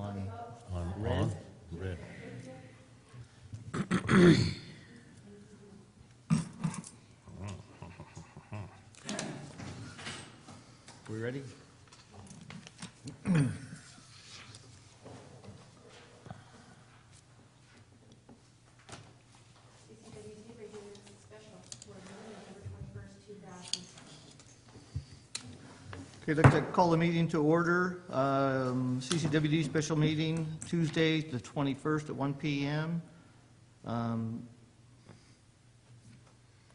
On red? Red. We ready? Okay, I'd like to call the meeting to order. CCWD special meeting, Tuesday, the 21st at 1 p.m.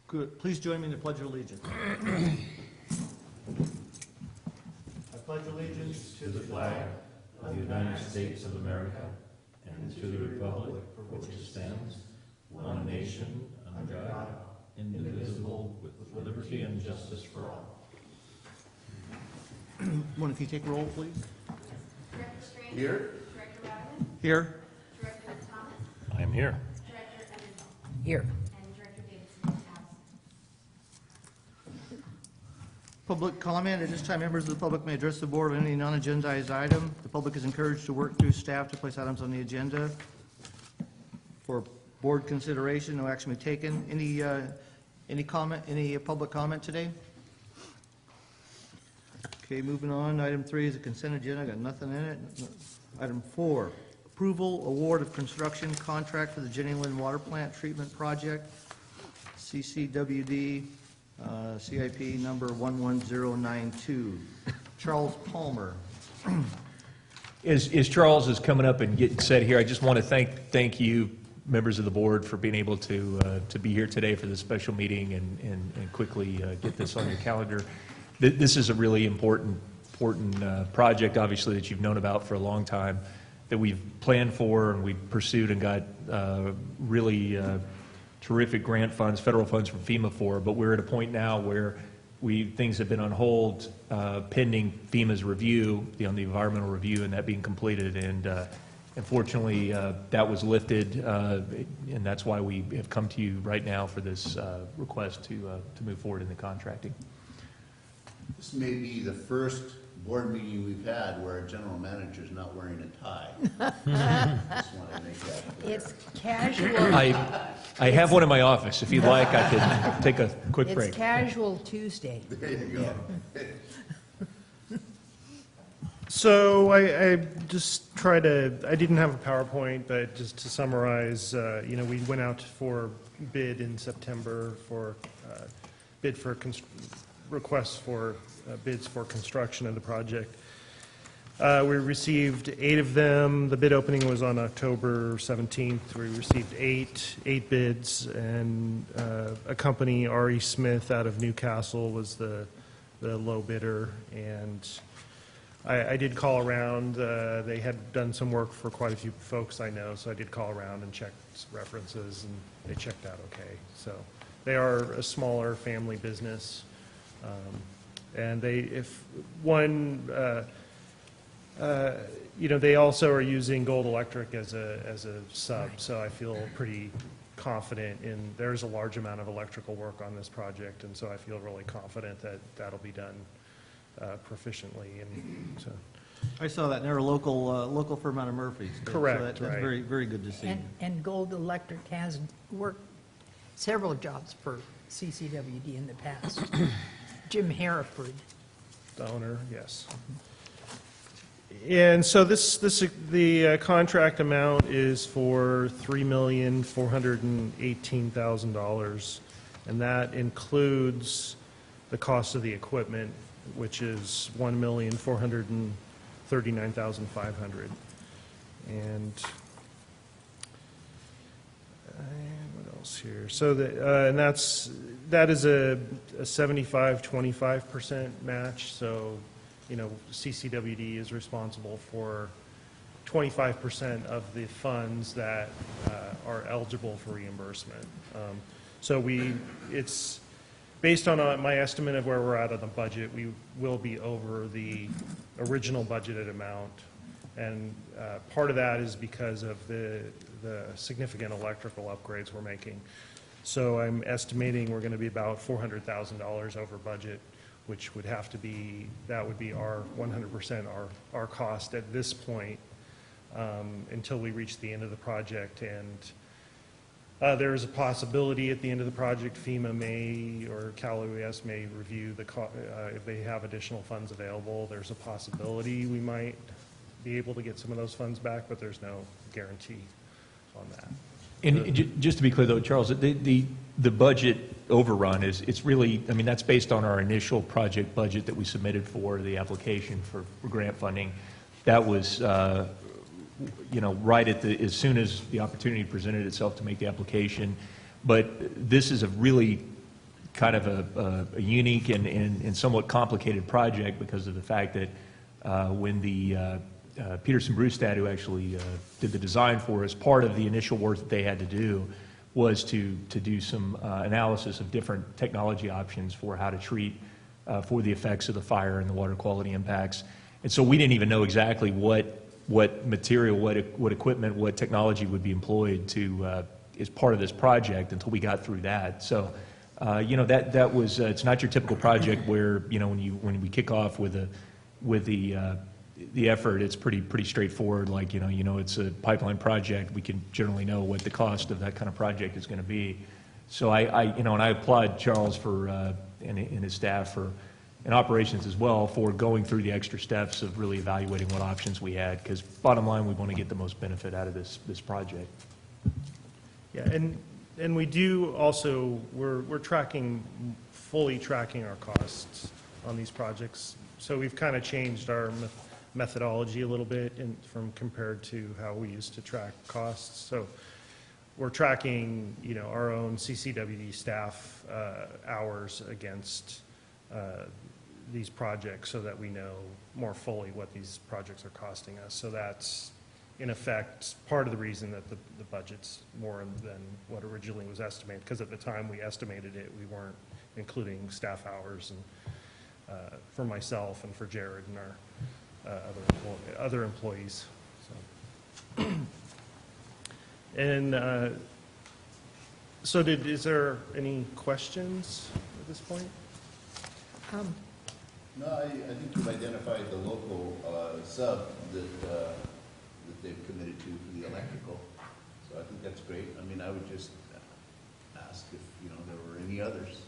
Good. Please join me in the Pledge of Allegiance. I pledge allegiance To the flag of the United States of America and to the republic for which it stands, one nation, under God, indivisible, with liberty and justice for all. One, if you take roll, please. Director Strange. Here. Director Radlin. Here. Director Thomas. I am here. Director Edendahl. Here. And Director Davidson is absent. Public comment. At this time, members of the public may address the board on any non-agendized item. The public is encouraged to work through staff to place items on the agenda for board consideration. No action be taken. Any comment? Any public comment today? Okay, moving on. Item 3 is a consent agenda. I got nothing in it. Item 4, approval, award of construction contract for the Jenny Lind Water Plant Treatment Project, CCWD, CIP number 11092. Charles Palmer. As Charles is coming up and getting set here, I just want to thank you, members of the board, for being able to be here today for this special meeting and quickly get this on your calendar. This is a really important project, obviously, that you've known about for a long time, that we've planned for and we've pursued and got really terrific grant funds, federal funds from FEMA for. But we're at a point now where things have been on hold pending FEMA's review, the environmental review, and that being completed. And unfortunately, that was lifted, and that's why we have come to you right now for this request to move forward in the contracting. This may be the first board meeting we've had where a general manager is not wearing a tie. Just want to make that clear. It's casual. I have one in my office. If you'd like, I could take a quick break. It's casual Tuesday. There you go. So I just try to, I didn't have a PowerPoint, but just to summarize, we went out for bid in September for requests for bids for construction of the project. We received 8 of them. The bid opening was on October 17th. We received eight bids, and a company, R.E. Smith out of Newcastle, was the low bidder. And I did call around. They had done some work for quite a few folks I know, so I did call around and check references, and they checked out okay. So they are a smaller family business. And they also are using Gold Electric as a sub, so I feel pretty confident in, there's a large amount of electrical work on this project, and so I feel really confident that that'll be done proficiently. And so, I saw that in our local firm out of Murphy's. Correct, So that's right. very, very good to see. And Gold Electric has worked several jobs for CCWD in the past. Jim Hereford. the owner, yes. And so the contract amount is for $3,418,000, and that includes the cost of the equipment, which is $1,439,500. And what else here? So and that is a 75-25% match. So, CCWD is responsible for 25% of the funds that are eligible for reimbursement. So it's based on my estimate of where we're at on the budget, we will be over the original budgeted amount. And part of that is because of the significant electrical upgrades we're making. So I'm estimating we're going to be about $400,000 over budget, which would have to be, that would be our 100% our cost at this point. until we reach the end of the project. And there is a possibility at the end of the project, FEMA may, or Cal OES may review if they have additional funds available. There's a possibility we might be able to get some of those funds back, but there's no guarantee on that. And just to be clear though, Charles, the budget overrun it's really, I mean, that's based on our initial project budget that we submitted for the application for grant funding. That was, right at as soon as the opportunity presented itself to make the application. But this is a really kind of a unique and somewhat complicated project because of the fact that when the Peterson Brewstad, who actually did the design for us, part of the initial work that they had to do was to do some analysis of different technology options for how to treat for the effects of the fire and the water quality impacts. And so we didn't even know exactly what material, what equipment, what technology would be employed to as part of this project until we got through that. So, that was it's not your typical project where when we kick off with the effort, it's pretty straightforward. Like it's a pipeline project. We can generally know what the cost of that kind of project is going to be. So and I applaud Charles for and his staff for. And operations as well for going through the extra steps of really evaluating what options we had, because bottom line, we want to get the most benefit out of this project. Yeah, and we do also, we're fully tracking our costs on these projects. So we've kind of changed our methodology a little bit from compared to how we used to track costs. So we're tracking, our own CCWD staff hours against these projects so that we know more fully what these projects are costing us. So that's, in effect, part of the reason that the budget's more than what originally was estimated, because at the time we estimated it, we weren't including staff hours and for myself and for Jared and our other employees. So. And so is there any questions at this point? No, I think you've identified the local sub that they've committed to for the electrical. So I think that's great. I mean, I would just ask if, there were any others.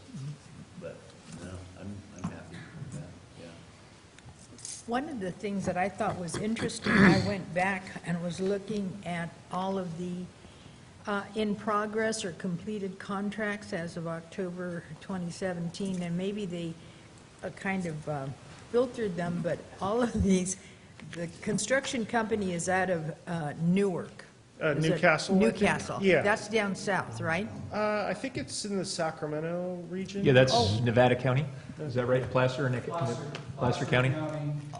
But no, I'm happy with that, yeah. One of the things that I thought was interesting, I went back and was looking at all of the in progress or completed contracts as of October 2017, and maybe they kind of filtered them, but all of these, the construction company is out of Newark. Is it Newcastle, I think? Newcastle. Yeah. That's down south, right? I think it's in the Sacramento region. Yeah, that's Nevada County. Is that right? Placer County.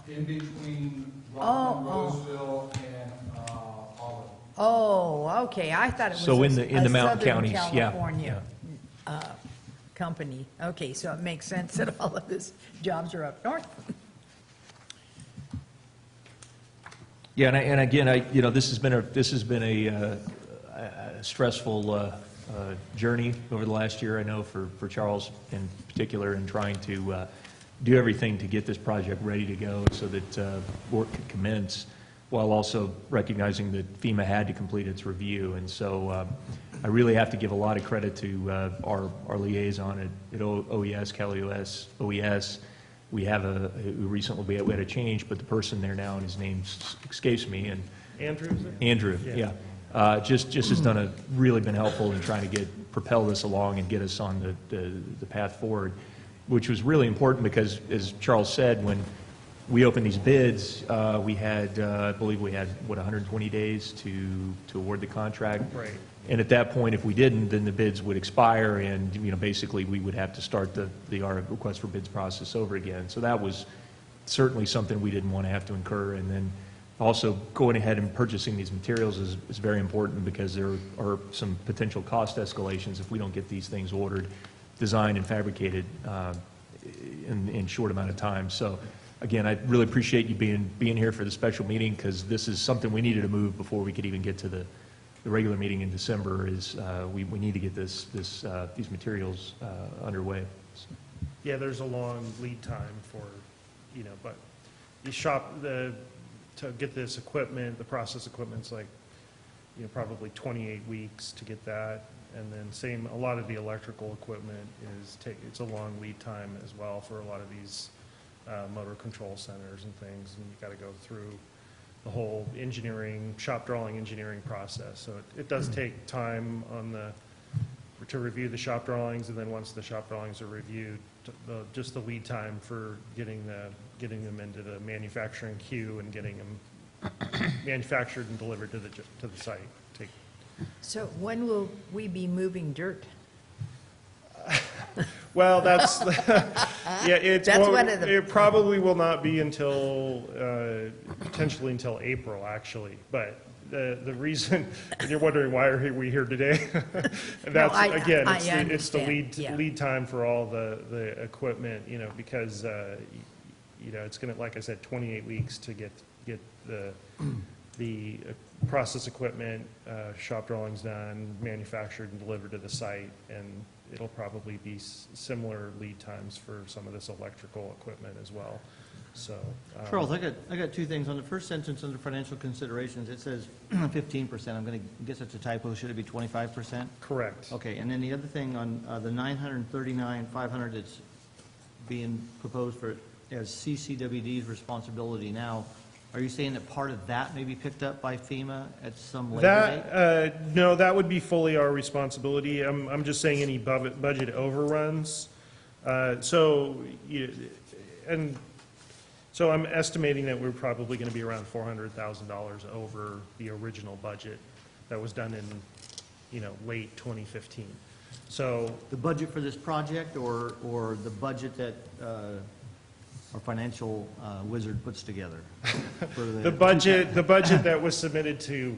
In between Oh, Roseville and Albany. Oh, okay, I thought it was So in a the mountain Southern counties, yeah, California company. Okay, so it makes sense that all of these jobs are up north. Yeah, and again, this has been a stressful journey over the last year. I know for Charles in particular, in trying to do everything to get this project ready to go so that work could commence, while also recognizing that FEMA had to complete its review. And so I really have to give a lot of credit to our liaison at OES, Cal OES. We had a change, but the person there now, and his name escapes me, and Andrew, is it? Andrew, yeah. Just has really been helpful in trying to propel this along and get us on the path forward, which was really important because, as Charles said, when we opened these bids, we had, I believe we had, 120 days to award the contract. Right. And at that point, if we didn't, then the bids would expire, and basically we would have to start the request for bids process over again. So that was certainly something we didn't want to have to incur. And then also going ahead and purchasing these materials is very important, because there are some potential cost escalations if we don't get these things ordered, designed, and fabricated in short amount of time. So again, I really appreciate you being here for the special meeting, because this is something we needed to move before we could even get to the regular meeting in December. Is we need to get these materials underway. Yeah, there's a long lead time for, but the to get this equipment, the process equipment's like, you know, probably 28 weeks to get that. And then same, a lot of the electrical equipment it's a long lead time as well for a lot of these motor control centers and things. And you got to go through the whole engineering, shop drawing engineering process. So it does take time to review the shop drawings, and then once the shop drawings are reviewed, just the lead time for getting them into the manufacturing queue and getting them manufactured and delivered to the site. So when will we be moving dirt? Well, that's, yeah, it probably will not be until, potentially until April, actually. But the reason, you're wondering why are we here today? That's, again, it's the lead time for all the equipment, you know, because, you know, it's gonna, like I said, 28 weeks to get the process equipment, shop drawings done, manufactured and delivered to the site, and it'll probably be similar lead times for some of this electrical equipment as well, so. Charles, I got two things. On the first sentence under financial considerations, it says 15%. I'm going to guess it's a typo. Should it be 25%? Correct. Okay, and then the other thing on the 939,500 that's being proposed for as CCWD's responsibility now, are you saying that part of that may be picked up by FEMA at some later date? No, that would be fully our responsibility. I'm just saying any budget overruns. So I'm estimating that we're probably going to be around $400,000 over the original budget that was done in, you know, late 2015. So The budget for this project or the budget that our financial wizard puts together? For the budget that was submitted to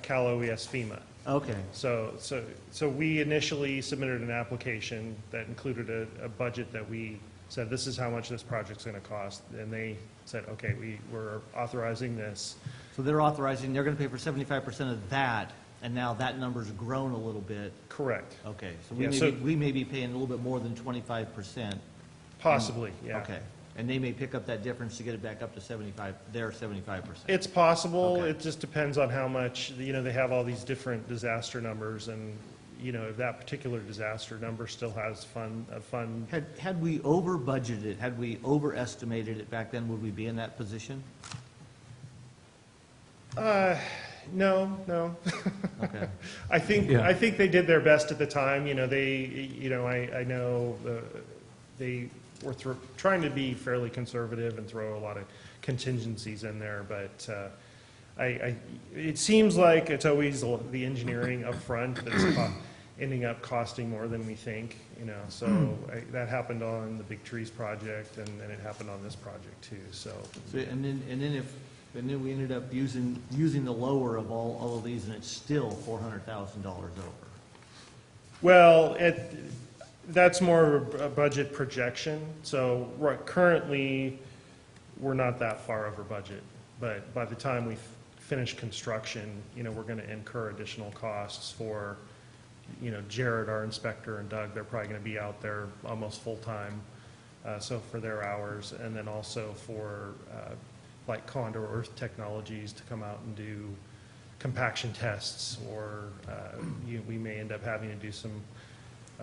Cal OES FEMA. Okay, So we initially submitted an application that included a budget that we said, this is how much this project's going to cost. And they said, okay, we're authorizing this. so they're authorizing, they're going to pay for 75% of that, and now that number's grown a little bit. Correct. Okay, so Yeah, we may be paying a little bit more than 25%. Possibly, yeah. Okay, and they may pick up that difference to get it back up to 75%. It's possible. Okay. It just depends on how much, you know, they have all these different disaster numbers, and, you know, if that particular disaster number still has a fund. Had we over budgeted, had we overestimated it back then, would we be in that position? No. Okay. I think they did their best at the time. You know, I know they were trying to be fairly conservative and throw a lot of contingencies in there, but it seems like it's always the engineering up front that's ending up costing more than we think, you know. So that happened on the Big Trees project, and it happened on this project too. So And then we ended up using the lower of all of these, and it's still $400,000 over. well, that's more of a budget projection. So currently, we're not that far over budget. But by the time we finish construction, you know, we're going to incur additional costs for, you know, Jared, our inspector, and Doug. They're probably going to be out there almost full-time, so for their hours. And then also for, like Condor Earth Technologies to come out and do compaction tests, or we may end up having to do some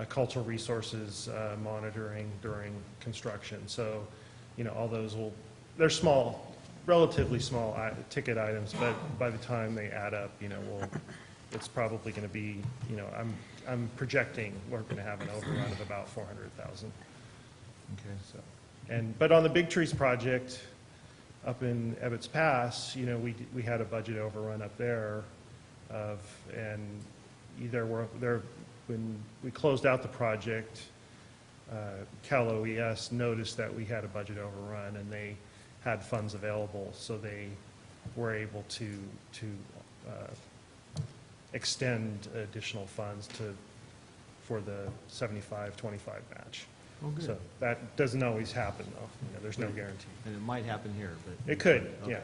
cultural resources monitoring during construction. So, you know, all those they're small, relatively small ticket items, but by the time they add up, you know, it's probably going to be, you know, I'm projecting we're going to have an overrun of about 400,000. Okay. So, but on the Big Trees project up in Ebbets Pass, you know, we had a budget overrun up there when we closed out the project, Cal OES noticed that we had a budget overrun, and they had funds available, so they were able to extend additional funds for the 75-25 match. Oh, good. So that doesn't always happen, though. You know, there's no guarantee. And it might happen here, but. It could, Okay.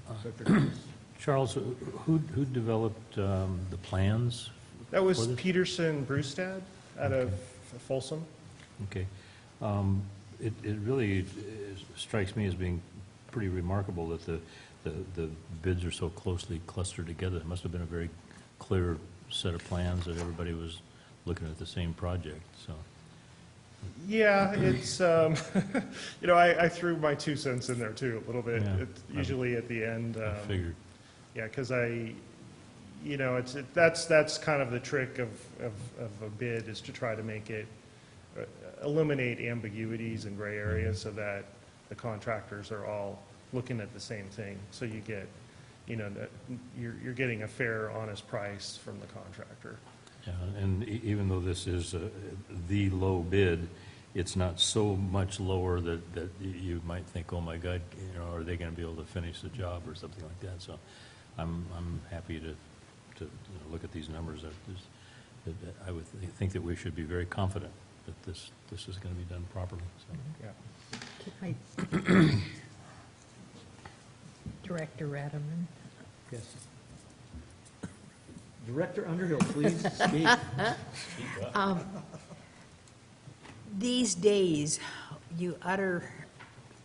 yeah. Charles, who developed the plans? That was For this? Peterson Brewstad out of Folsom. Okay. It really strikes me as being pretty remarkable that the bids are so closely clustered together. It must have been a very clear set of plans that everybody was looking at the same project, so. Yeah, it's, you know, I threw my 2 cents in there too, a little bit. Yeah. It's usually at the end. I figured. Yeah, because you know, that's kind of the trick of a bid, is to try to make it, eliminate ambiguities and gray areas so that the contractors are all looking at the same thing. So you get, you know, that you're getting a fair, honest price from the contractor. Yeah, and even though this is the low bid, it's not so much lower that you might think, oh my God, you know, are they going to be able to finish the job or something like that? So I'm happy to you know, look at these numbers. I would think that we should be very confident that this is going to be done properly. So. Yeah. Can I- Director Radaman. Yes. Director Underhill, please speak. These days, you utter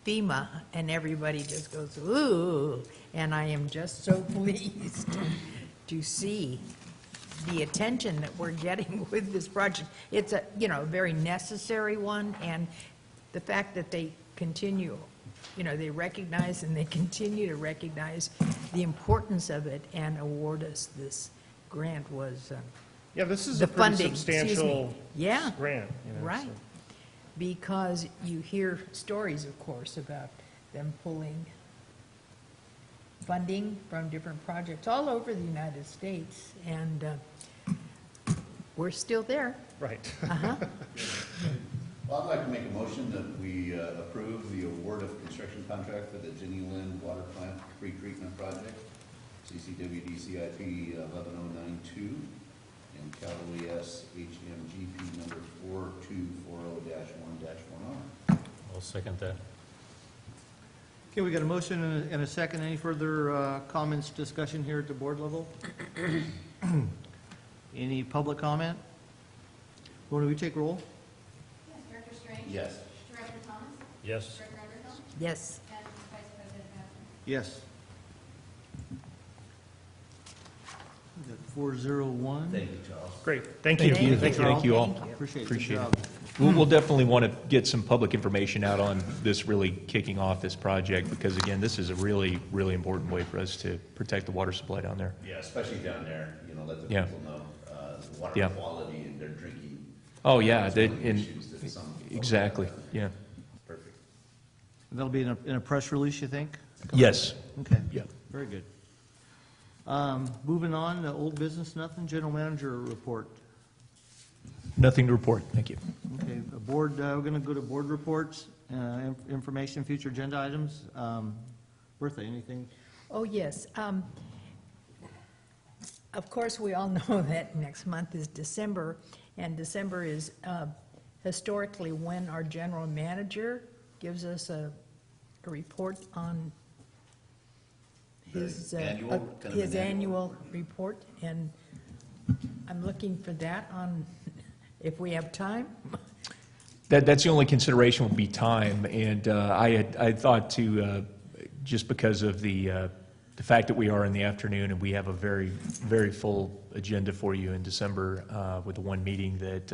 FEMA and everybody just goes, ooh, and I am just so pleased to see the attention that we're getting with this project. It's a, you know, very necessary one, and the fact that they continue, you know, they recognize and they continue to recognize the importance of it and award us this grant was, Yeah, this is the a pretty funding, excuse me. substantial Yeah. grant. You know, Right. so. Because you hear stories, of course, about them pulling funding from different projects all over the United States, and we're still there. Right. Uh-huh. Well, I'd like to make a motion that we approve the award of construction contract for the Jenny Lind Water Plant Pre-Treatment Project, CCWD CIP 11092, and Callaway S HMGP number 4240-1-1R. I'll second that. Okay, we got a motion and a second. Any further comments, discussion here at the board level? Any public comment? Will we take roll? Yes, Director Strange? Yes. Director Thomas? Yes. Director Underhill? Yes. And Vice President Bowden? Yes. We got 401. Thank you, Charles. Great, thank you. Thank you. Thank you all. Thank you. Appreciate it. Good Appreciate job. it. We'll definitely want to get some public information out on this really kicking off this project, because again, this is a really, really important way for us to protect the water supply down there. Yeah, especially down there, you know, let the Yeah. people know, water Yeah. quality and their drinking. Oh, yeah, That's they, one of the and, issues that some folks exactly, have. yeah. Perfect. That'll be in a press release, you think? Yes, Okay. yeah. Very good. Moving on, old business, nothing. General manager report. Nothing to report, thank you. Okay, board, we're going to go to board reports, information, future agenda items. Bertha, anything? Oh, yes. Of course, we all know that next month is December, and December is historically when our general manager gives us a report on his, The annual, kind of an his annual annual report, and I'm looking for that on, if we have time. That's the only consideration would be time, and I thought to, just because of the fact that we are in the afternoon and we have a very, very full agenda for you in December with the one meeting, that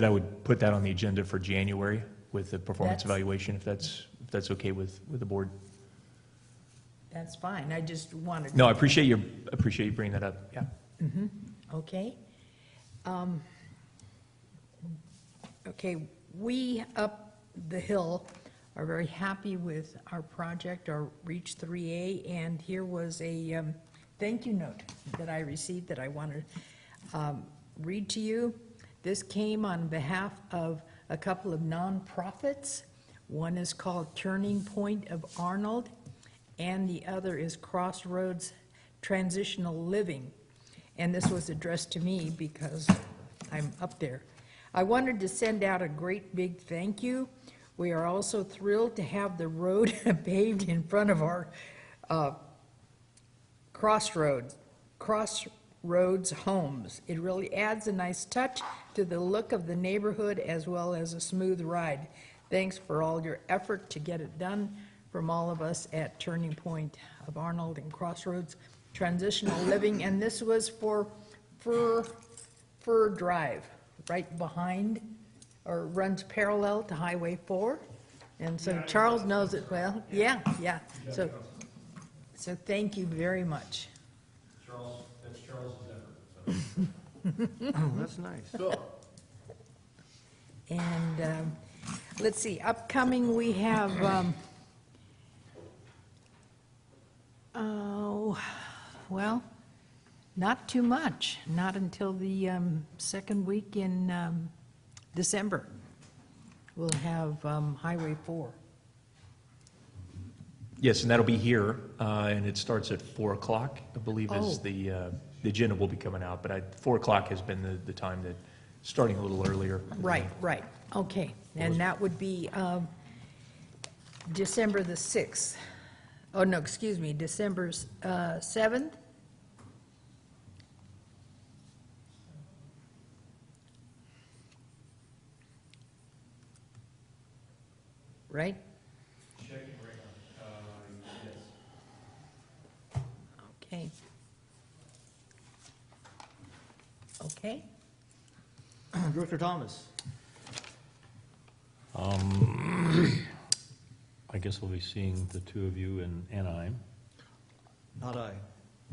I would put that on the agenda for January with the performance That's- evaluation, if that's okay with the board. That's fine, I just wanted. No, I appreciate you bringing that up, yeah. Okay. Okay, we up the hill are very happy with our project, our Reach 3A, and here was a thank you note that I received that I want to read to you. This came on behalf of a couple of nonprofits. One is called Turning Point of Arnold, and the other is Crossroads Transitional Living. And this was addressed to me because I'm up there. I wanted to send out a great big thank you. We are also thrilled to have the road paved in front of our Crossroads homes. It really adds a nice touch to the look of the neighborhood as well as a smooth ride. Thanks for all your effort to get it done from all of us at Turning Point of Arnold and Crossroads Transitional Living, and this was for Fur Drive, right behind, or runs parallel to Highway 4. And so Charles knows it well. Yeah. So thank you very much. Charles, that's Charles's effort. Oh, that's nice. Cool. And let's see, upcoming, we have, well, not too much, not until the second week in December. We'll have Highway 4. Yes, and that'll be here, and it starts at 4 o'clock, I believe is Oh. the agenda will be coming out, but 4 o'clock has been the time that, starting a little earlier. Right, okay. And that would be December the 6th. Oh, no, excuse me, December 7th? Right? Checking right now. Yes. Okay. Okay, Director Thomas? I guess we'll be seeing the two of you in Anaheim. Not I.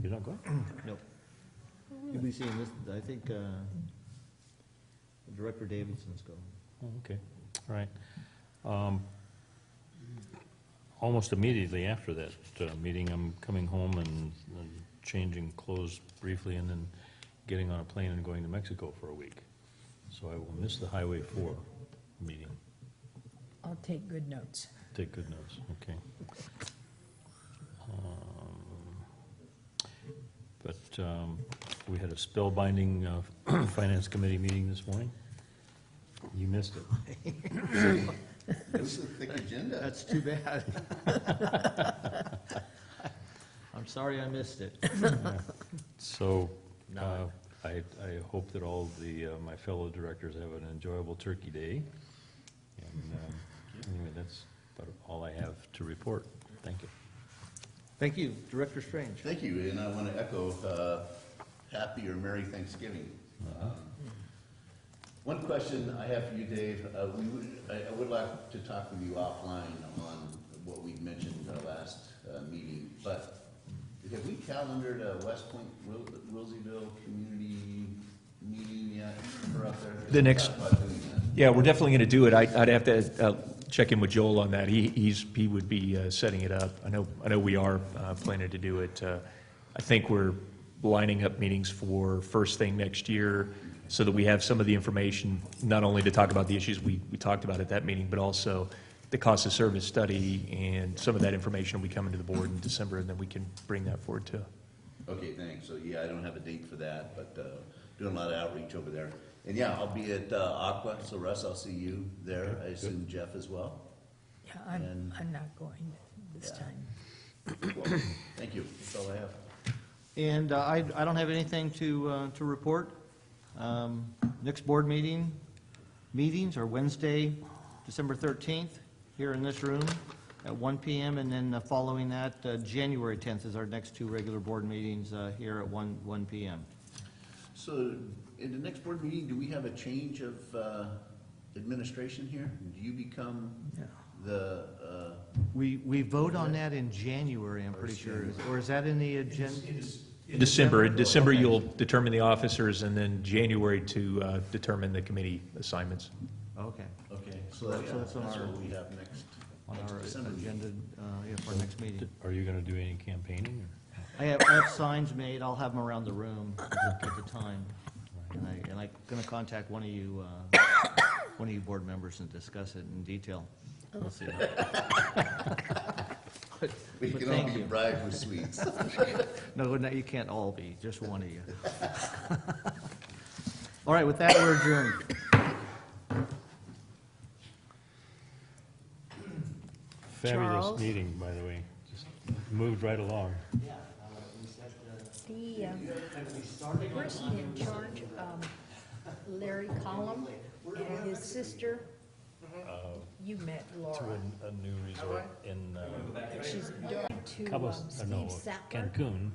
You're not going? Nope. You'll be seeing this, I think, Director Davidson's going. Oh, okay, all right. Almost immediately after that meeting, I'm coming home and changing clothes briefly and then getting on a plane and going to Mexico for a week. So I will miss the Highway 4 meeting. I'll take good notes. Take good notes, okay. We had a spellbinding Finance Committee meeting this morning. You missed it. It was a thick agenda. That's too bad. I'm sorry I missed it. So, No. I hope that all the, my fellow directors have an enjoyable Turkey Day. And anyway, that's about all I have to report. Thank you. Thank you. Director Strange? Thank you, and I want to echo happy or Merry Thanksgiving. One question I have for you, Dave, I would like to talk with you offline on what we mentioned last meeting, but have we calendared a West Point, Roseville Community Meeting yet for up there? The next- Talk about doing that. Yeah, we're definitely going to do it. I'd have to check in with Joel on that. He would be setting it up. I know we are planning to do it. I think we're lining up meetings for first thing next year so that we have some of the information, not only to talk about the issues we talked about at that meeting, but also the cost of service study, and some of that information will be coming to the board in December, and then we can bring that forward too. Okay, thanks. So, yeah, I don't have a date for that, but doing a lot of outreach over there. And yeah, I'll be at Aqua, so Russ, I'll see you there. I assume Jeff as well. Yeah, And- I'm not going this Yeah. time. Cool. Thank you. That's all I have. And I don't have anything to report. Next board meetings are Wednesday, December 13th, here in this room at 1 PM, and then following that, January 10th is our next two regular board meetings here at 1 PM. So, in the next board meeting, do we have a change of administration here? Do you become the, We vote on that in January, I'm pretty sure, or is that in the agenda? In December, you'll determine the officers, and then January to determine the committee assignments. Okay, okay, so So that's that's on what our- we have next on our December meeting. agenda, for our next meeting. Are you going to do any campaigning? I have signs made, I'll have them around the room at the time. And I'm gonna contact one of you board members and discuss it in detail. We'll see. We But can all thank be you. bribed with sweets. No, you can't all be, just one of you. All right, with that, we're adjourned. Fabulous Charles? meeting, by the way. Just moved right along. The person in charge, Larry Collum, and his sister You met to Laura. a new resort in She's going to Cabo, Steve no, Sattler. Cancun.